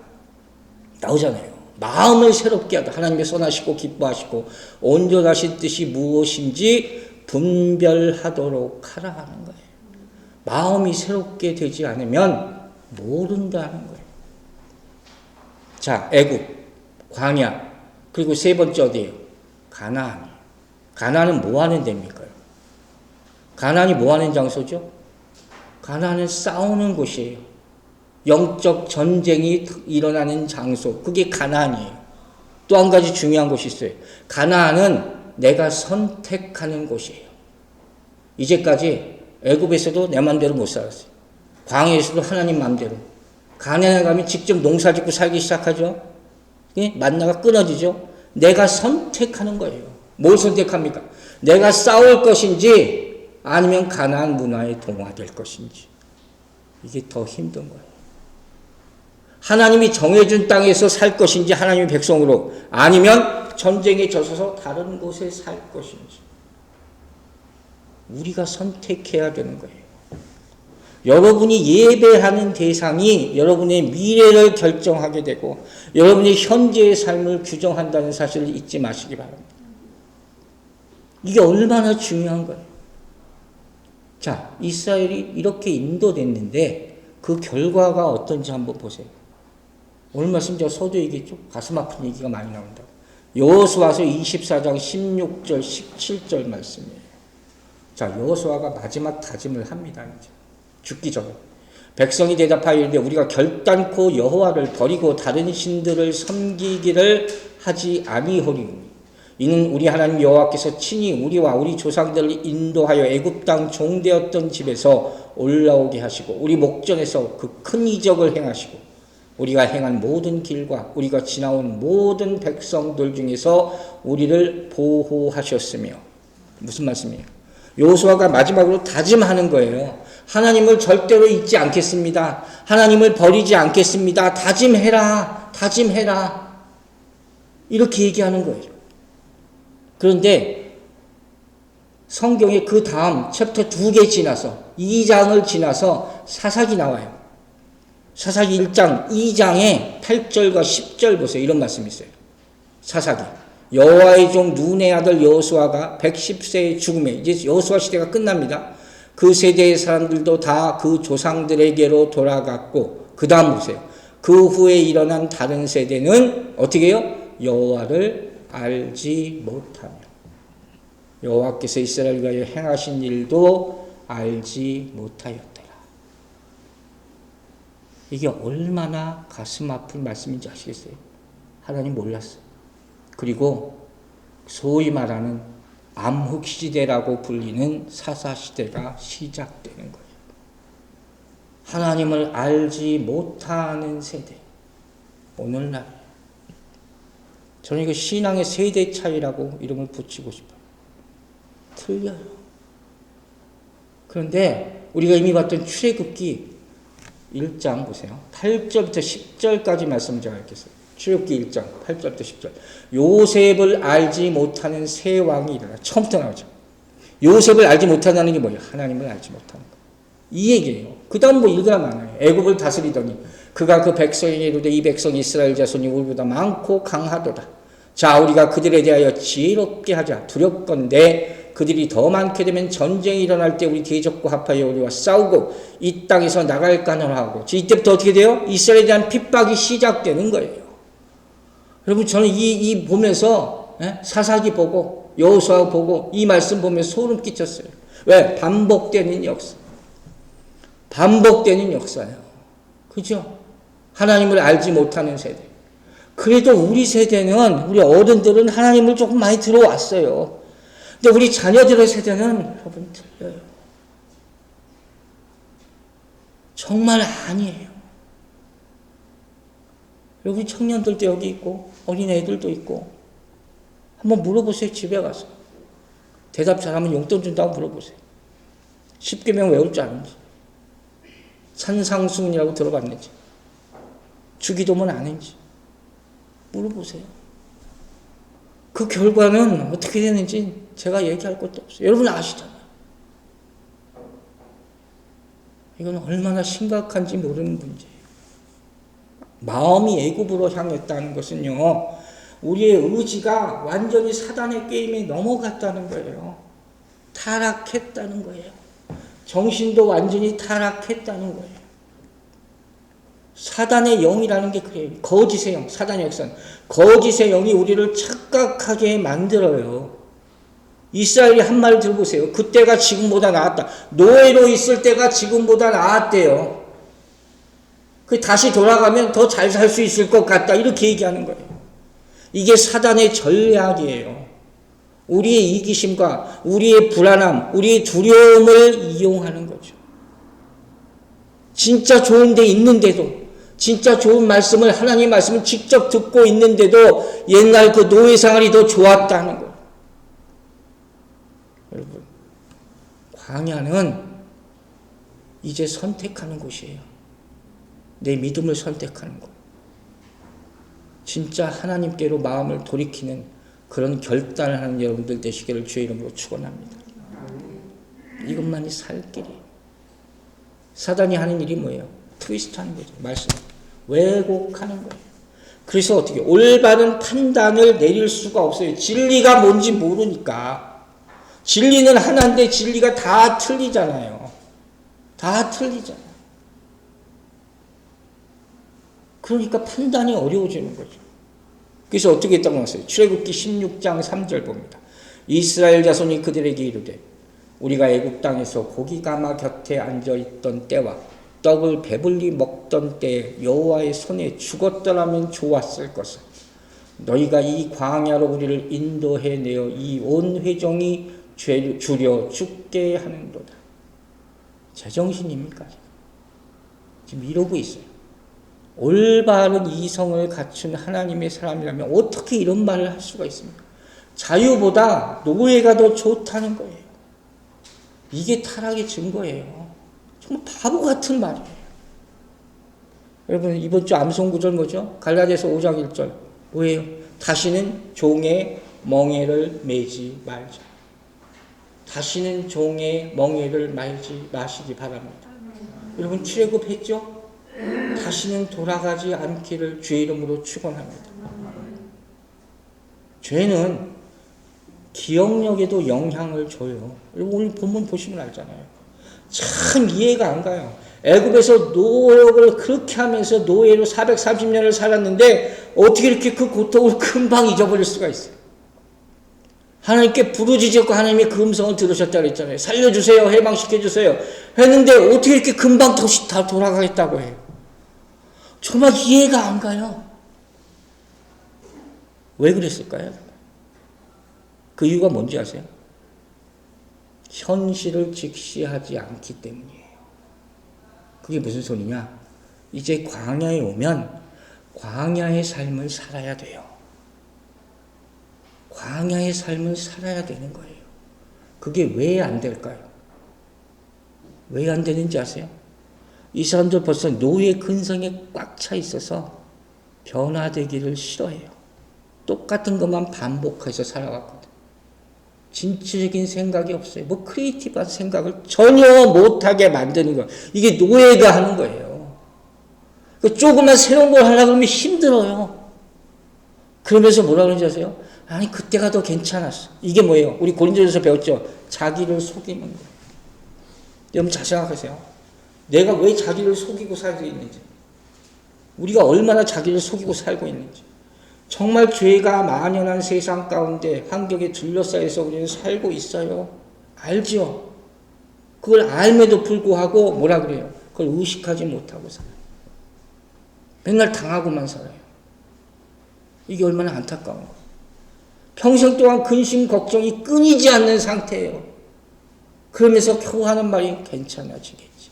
나오잖아요. 마음을 새롭게 하다. 하나님의 선하시고 기뻐하시고 온전하신 뜻이 무엇인지 분별하도록 하라 하는 거예요. 마음이 새롭게 되지 않으면 모른다는 거예요. 자, 애굽, 광야, 그리고 세 번째 어디예요? 가나안. 가나안은 뭐 하는 데입니까? 가나안이 뭐 하는 장소죠? 가나안은 싸우는 곳이에요. 영적 전쟁이 일어나는 장소. 그게 가나안이에요. 또 한 가지 중요한 곳이 있어요. 가나안은 내가 선택하는 곳이에요. 이제까지 애굽에서도 내 마음대로 못 살았어요. 광야에서도 하나님 마음대로. 가나안에 가면 직접 농사 짓고 살기 시작하죠. 만나가 끊어지죠. 내가 선택하는 거예요. 뭘 선택합니까? 내가 싸울 것인지 아니면 가나안 문화에 동화될 것인지. 이게 더 힘든 거예요. 하나님이 정해준 땅에서 살 것인지 하나님의 백성으로 아니면 전쟁에 젖어서 다른 곳에 살 것인지. 우리가 선택해야 되는 거예요. 여러분이 예배하는 대상이 여러분의 미래를 결정하게 되고 여러분의 현재의 삶을 규정한다는 사실을 잊지 마시기 바랍니다. 이게 얼마나 중요한 거예요. 자, 이스라엘이 이렇게 인도됐는데 그 결과가 어떤지 한번 보세요. 오늘 말씀 제가 서두 얘기했죠. 가슴 아픈 얘기가 많이 나온다고. 여호수아서 24장 16절 17절 말씀이에요. 자, 여호수아가 마지막 다짐을 합니다. 이제 죽기 전에 백성이 대답하여 이르되 우리가 결단코 여호와를 버리고 다른 신들을 섬기기를 하지 아니하리니 이는 우리 하나님 여호와께서 친히 우리와 우리 조상들을 인도하여 애굽 땅 종되었던 집에서 올라오게 하시고 우리 목전에서 그 큰 이적을 행하시고 우리가 행한 모든 길과 우리가 지나온 모든 백성들 중에서 우리를 보호하셨으며. 무슨 말씀이에요? 여호수아가 마지막으로 다짐하는 거예요. 하나님을 절대로 잊지 않겠습니다. 하나님을 버리지 않겠습니다. 다짐해라. 다짐해라. 이렇게 얘기하는 거예요. 그런데 성경에 그 다음 챕터 2개 지나서 2장을 지나서 사사기 나와요. 사사기 1장 2장에 8절과 10절 보세요. 이런 말씀이 있어요. 사사기. 여호와의 종 눈의 아들 여호수아가 110세의 죽음에 이제 여호수아 시대가 끝납니다. 그 세대의 사람들도 다 그 조상들에게로 돌아갔고 그 다음 보세요. 그 후에 일어난 다른 세대는 어떻게 해요? 여호와를 알지 못하며 여호와께서 이스라엘을 위하여 행하신 일도 알지 못하였더라. 이게 얼마나 가슴 아픈 말씀인지 아시겠어요? 하나님 몰랐어요. 그리고 소위 말하는 암흑시대라고 불리는 사사시대가 시작되는 거예요. 하나님을 알지 못하는 세대. 오늘날 저는 이거 신앙의 세대 차이라고 이름을 붙이고 싶어요. 틀려요. 그런데 우리가 이미 봤던 출애굽기 1장 보세요. 8절부터 10절까지 말씀을 제가 읽겠어요. 출애굽기 1장 8절부터 10절. 요셉을 알지 못하는 세 왕이 일어나. 처음부터 나오죠. 요셉을 알지 못한다는 게 뭐예요? 하나님을 알지 못하는 거. 이 얘기예요. 그 다음 뭐 읽으나 많아요. 애굽을 다스리더니 그가 그 백성에게 이르되 이 백성 이스라엘 자손이 우리보다 많고 강하도다. 자, 우리가 그들에 대하여 지혜롭게 하자. 두렵건대 그들이 더 많게 되면 전쟁이 일어날 때 우리 대적과 합하여 우리와 싸우고 이 땅에서 나갈까 하고. 이때부터 어떻게 돼요? 이스라엘에 대한 핍박이 시작되는 거예요. 여러분 저는 이 보면서 사사기 보고 여호수아 보고 이 말씀 보면서 소름 끼쳤어요. 왜? 반복되는 역사. 반복되는 역사예요. 그죠? 하나님을 알지 못하는 세대. 그래도 우리 세대는 우리 어른들은 하나님을 조금 많이 들어왔어요. 근데 우리 자녀들의 세대는 여러분 틀려요. 정말 아니에요. 여기 청년들도 여기 있고 어린애들도 있고 한번 물어보세요. 집에 가서. 대답 잘하면 용돈 준다고 물어보세요. 10계명 외울 줄 아는지, 산상수훈이라고 들어봤는지, 주기도문 아는지 물어보세요. 그 결과는 어떻게 되는지 제가 얘기할 것도 없어요. 여러분 아시잖아요. 이건 얼마나 심각한지 모르는 문제예요. 마음이 애굽으로 향했다는 것은요, 우리의 의지가 완전히 사단의 게임에 넘어갔다는 거예요. 타락했다는 거예요. 정신도 완전히 타락했다는 거예요. 사단의 영이라는 게 그래요. 거짓의 영, 사단의 역사는 거짓의 영이 우리를 착각하게 만들어요. 이스라엘이 한 말 들어보세요. 그때가 지금보다 나았다. 노예로 있을 때가 지금보다 나았대요. 그 다시 돌아가면 더 잘 살 수 있을 것 같다. 이렇게 얘기하는 거예요. 이게 사단의 전략이에요. 우리의 이기심과 우리의 불안함, 우리의 두려움을 이용하는 거죠. 진짜 좋은 데 있는데도, 진짜 좋은 말씀을, 하나님의 말씀을 직접 듣고 있는데도 옛날 그 노예 생활이 더 좋았다는 거예요. 여러분, 광야는 이제 선택하는 곳이에요. 내 믿음을 선택하는 곳. 진짜 하나님께로 마음을 돌이키는 그런 결단을 하는 여러분들 되시기를 주의 이름으로 축원합니다. 이것만이 살 길이에요. 사단이 하는 일이 뭐예요? 트위스트하는 거죠. 말씀 왜곡하는 거예요. 그래서 어떻게 올바른 판단을 내릴 수가 없어요. 진리가 뭔지 모르니까. 진리는 하나인데 진리가 다 틀리잖아요. 다 틀리잖아요. 그러니까 판단이 어려워지는 거죠. 그래서 어떻게 했다고 나왔어요? 출애굽기 16장 3절 봅니다. 이스라엘 자손이 그들에게 이르되 우리가 애굽 땅에서 고기가마 곁에 앉아있던 때와 떡을 배불리 먹던 때에 여호와의 손에 죽었더라면 좋았을 것을 너희가 이 광야로 우리를 인도해내어 이 온 회종이 주려 죽게 하는도다. 제정신입니까? 지금 이러고 있어요. 올바른 이성을 갖춘 하나님의 사람이라면 어떻게 이런 말을 할 수가 있습니까? 자유보다 노예가 더 좋다는 거예요. 이게 타락의 증거예요. 정말 바보 같은 말이에요. 여러분 이번 주 암송 구절 뭐죠? 갈라디아서 5장 1절 뭐예요? 다시는 종의 멍에를 매지 말자. 다시는 종의 멍에를 말지 마시기 바랍니다. 여러분 출애굽했죠? 다시는 돌아가지 않기를 주의 이름으로 축원합니다. 죄는 기억력에도 영향을 줘요. 여러분 오늘 본문 보시면 알잖아요. 참 이해가 안 가요. 애굽에서 노역을 그렇게 하면서 노예로 430년을 살았는데 어떻게 이렇게 그 고통을 금방 잊어버릴 수가 있어요. 하나님께 부르짖었고 하나님의 그 음성을 들으셨다고 했잖아요. 살려주세요. 해방시켜주세요. 했는데 어떻게 이렇게 금방 다시 다 돌아가겠다고 해요. 정말 이해가 안 가요. 왜 그랬을까요? 그 이유가 뭔지 아세요? 현실을 직시하지 않기 때문이에요. 그게 무슨 소리냐? 이제 광야에 오면 광야의 삶을 살아야 돼요. 광야의 삶을 살아야 되는 거예요. 그게 왜 안 될까요? 왜 안 되는지 아세요? 이 사람들 벌써 노예 근성에 꽉 차 있어서 변화되기를 싫어해요. 똑같은 것만 반복해서 살아왔거든. 진취적인 생각이 없어요. 뭐 크리에이티브한 생각을 전혀 못하게 만드는 거. 이게 노예가 하는 거예요. 조금만 새로운 걸 하려고 하면 힘들어요. 그러면서 뭐라 그러는지 아세요? 아니 그때가 더 괜찮았어. 이게 뭐예요? 우리 고린도전서 배웠죠? 자기를 속이는 거예요. 여러분 잘 생각하세요. 내가 왜 자기를 속이고 살고 있는지, 우리가 얼마나 자기를 속이고 살고 있는지, 정말 죄가 만연한 세상 가운데 환경에 둘러싸여서 우리는 살고 있어요. 알죠? 그걸 알면도 불구하고 뭐라 그래요? 그걸 의식하지 못하고 살아요. 맨날 당하고만 살아요. 이게 얼마나 안타까운 거예요. 평생 동안 근심 걱정이 끊이지 않는 상태예요. 그러면서 겨우 하는 말이 괜찮아지겠지.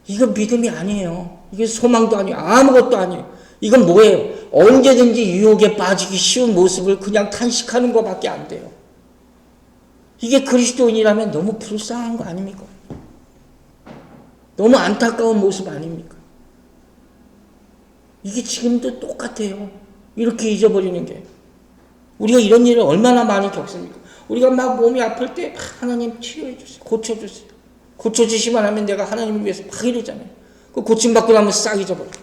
이건 믿음이 아니에요. 이게 소망도 아니에요. 아무것도 아니에요. 이건 뭐예요? 언제든지 유혹에 빠지기 쉬운 모습을 그냥 탄식하는 것밖에 안 돼요. 이게 그리스도인이라면 너무 불쌍한 거 아닙니까? 너무 안타까운 모습 아닙니까? 이게 지금도 똑같아요. 이렇게 잊어버리는 게. 우리가 이런 일을 얼마나 많이 겪습니까? 우리가 막 몸이 아플 때 하나님 치료해 주세요. 고쳐주세요. 고쳐주시만 하면 내가 하나님을 위해서 막 이러잖아요. 그 고침받고 나면 싹 잊어버려요.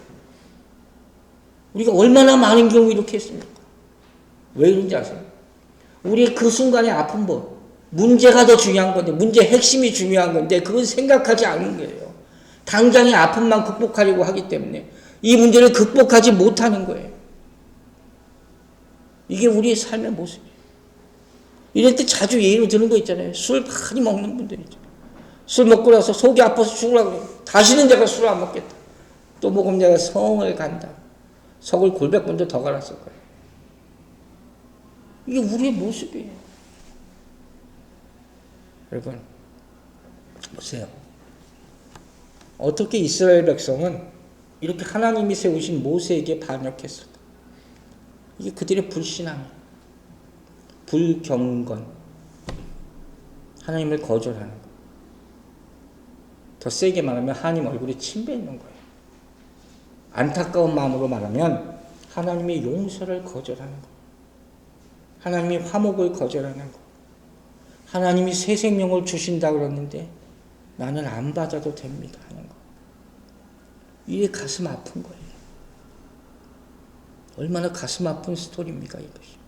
우리가 얼마나 많은 경우 이렇게 했습니까? 왜 그런지 아세요? 우리의 그 순간의 아픈 법, 문제가 더 중요한 건데, 문제의 핵심이 중요한 건데, 그건 생각하지 않는 거예요. 당장의 아픔만 극복하려고 하기 때문에 이 문제를 극복하지 못하는 거예요. 이게 우리의 삶의 모습이에요. 이럴 때 자주 예로 드는 거 있잖아요. 술 많이 먹는 분들 있잖아요. 술 먹고 나서 속이 아파서 죽으려고 그래요. 다시는 내가 술을 안 먹겠다. 또 먹으면 내가 성을 간다. 석을 골백번도 더 갈았을 거예요. 이게 우리의 모습이에요. 여러분, 보세요. 어떻게 이스라엘 백성은 이렇게 하나님이 세우신 모세에게 반역했을까? 이게 그들의 불신앙이에요. 불경건. 하나님을 거절하는 거예요. 더 세게 말하면 하나님 얼굴에 침 뱉는 거예요. 안타까운 마음으로 말하면 하나님의 용서를 거절하는 거. 하나님의 화목을 거절하는 거. 하나님이 새 생명을 주신다 그러는데 나는 안 받아도 됩니다 하는 거. 이게 가슴 아픈 거예요. 얼마나 가슴 아픈 스토리입니까 이것이.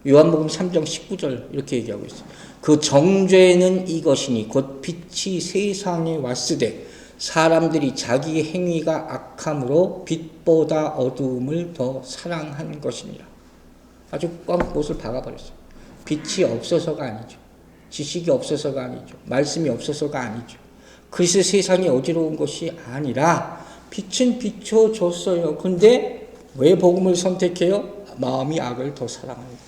요한복음 3장 19절 이렇게 얘기하고 있어요. 그 정죄는 이것이니 곧 빛이 세상에 왔으되 사람들이 자기 행위가 악함으로 빛보다 어두움을 더 사랑한 것이니라. 아주 꽉 못을 박아버렸어요. 빛이 없어서가 아니죠. 지식이 없어서가 아니죠. 말씀이 없어서가 아니죠. 그래서 세상이 어지러운 것이 아니라 빛은 비춰줬어요. 근데 왜 복음을 선택해요? 마음이 악을 더 사랑합니다.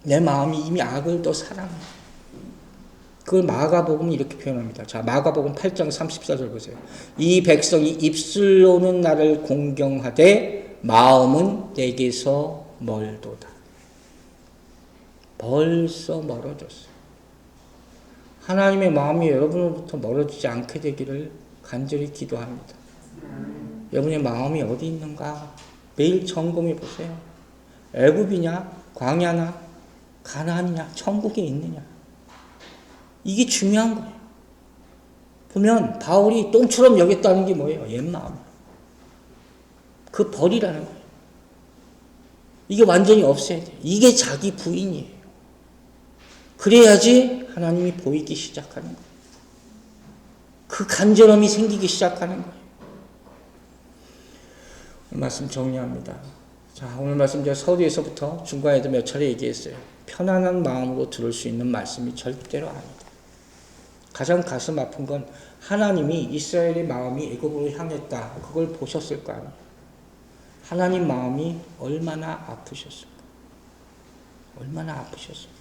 내 마음이 이미 악을 더 사랑해요. 그걸 마가복음이 이렇게 표현합니다. 자, 마가복음 8장 34절 보세요. 이 백성이 입술로는 나를 공경하되 마음은 내게서 멀도다. 벌써 멀어졌어요. 하나님의 마음이 여러분으로부터 멀어지지 않게 되기를 간절히 기도합니다. 여러분의 마음이 어디 있는가? 매일 점검해 보세요. 애굽이냐, 광야나, 가나안이냐, 천국에 있느냐. 이게 중요한 거예요. 보면 바울이 똥처럼 여겼다는 게 뭐예요? 옛 마음. 그 버리라는 거예요. 이게 완전히 없애야 돼요. 이게 자기 부인이에요. 그래야지 하나님이 보이기 시작하는 거예요. 그 간절함이 생기기 시작하는 거예요. 오늘 말씀 정리합니다. 자, 오늘 말씀 제가 서두에서부터 중간에도 몇 차례 얘기했어요. 편안한 마음으로 들을 수 있는 말씀이 절대로 아니다. 가장 가슴 아픈 건 하나님이 이스라엘의 마음이 애굽으로 향했다. 그걸 보셨을 거 아니에요. 하나님 마음이 얼마나 아프셨을까. 얼마나 아프셨을까.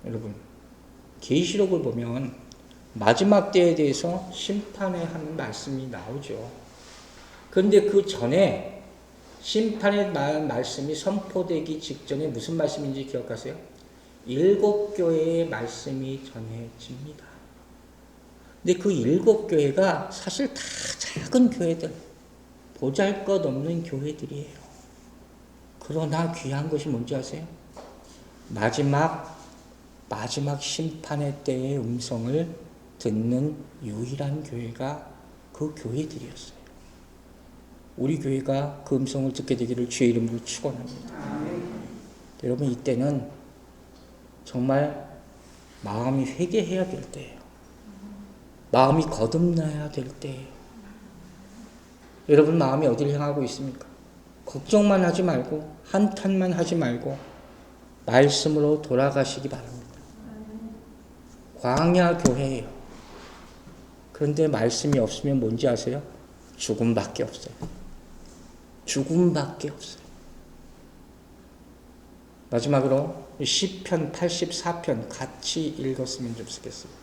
여러분, 계시록을 보면 마지막 때에 대해서 심판에 하는 말씀이 나오죠. 그런데 그 전에 심판에 대한 말씀이 선포되기 직전에 무슨 말씀인지 기억하세요? 7교회의 말씀이 전해집니다. 근데 그 7교회가 사실 다 작은 교회들, 보잘것없는 교회들이에요. 그러나 귀한 것이 뭔지 아세요? 마지막 심판의 때의 음성을 듣는 유일한 교회가 그 교회들이었어요. 우리 교회가 그 음성을 듣게 되기를 주의 이름으로 축원합니다. 여러분, 이때는 정말 마음이 회개해야 될 때예요. 마음이 거듭나야 될 때예요. 여러분 마음이 어디를 향하고 있습니까? 걱정만 하지 말고 한탄만 하지 말고 말씀으로 돌아가시기 바랍니다. 광야 교회예요. 그런데 말씀이 없으면 뭔지 아세요? 죽음밖에 없어요. 죽음밖에 없어요. 마지막으로 시편 84편 같이 읽었으면 좋겠습니다.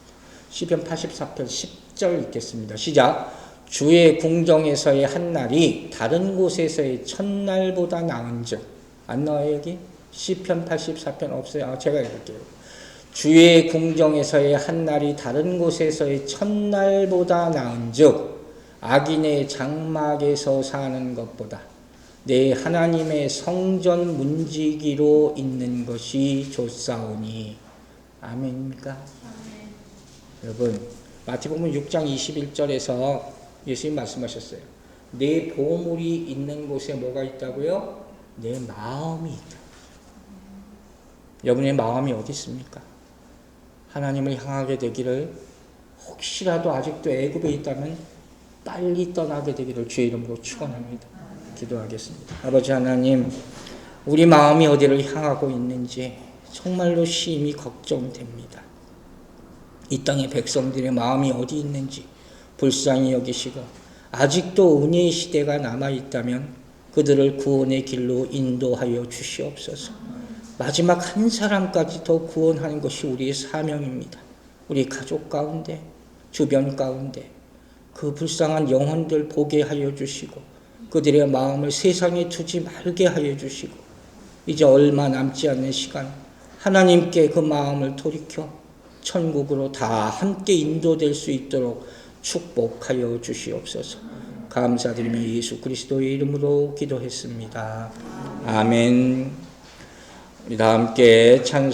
시편 84편 10절 읽겠습니다. 시작. 주의 궁정에서의 한 날이 다른 곳에서의 첫날보다 나은즉. 안 나와요 여기? 시편 84편 없어요? 제가 읽을게요. 주의 궁정에서의 한 날이 다른 곳에서의 첫날보다 나은즉 악인의 장막에서 사는 것보다 내 하나님의 성전 문지기로 있는 것이 좋사오니. 아멘입니까? 아멘. 여러분 마태복음 6장 21절에서 예수님 말씀하셨어요. 내 보물이 있는 곳에 뭐가 있다고요? 내 마음이 있다. 여러분의 마음이 어디 있습니까? 하나님을 향하게 되기를, 혹시라도 아직도 애굽에 있다면 빨리 떠나게 되기를 주의 이름으로 축원합니다. 기도하겠습니다. 아버지 하나님, 우리 마음이 어디를 향하고 있는지 정말로 심히 걱정됩니다. 이 땅의 백성들의 마음이 어디 있는지 불쌍히 여기시고, 아직도 은혜의 시대가 남아있다면 그들을 구원의 길로 인도하여 주시옵소서. 마지막 한 사람까지 더 구원하는 것이 우리의 사명입니다. 우리 가족 가운데, 주변 가운데 그 불쌍한 영혼들 보게 하여 주시고, 그들의 마음을 세상에 두지 말게 하여 주시고, 이제 얼마 남지 않는 시간 하나님께 그 마음을 돌이켜 천국으로 다 함께 인도될 수 있도록 축복하여 주시옵소서. 감사드리며 예수 그리스도의 이름으로 기도했습니다. 아멘. 우리 다 함께 찬송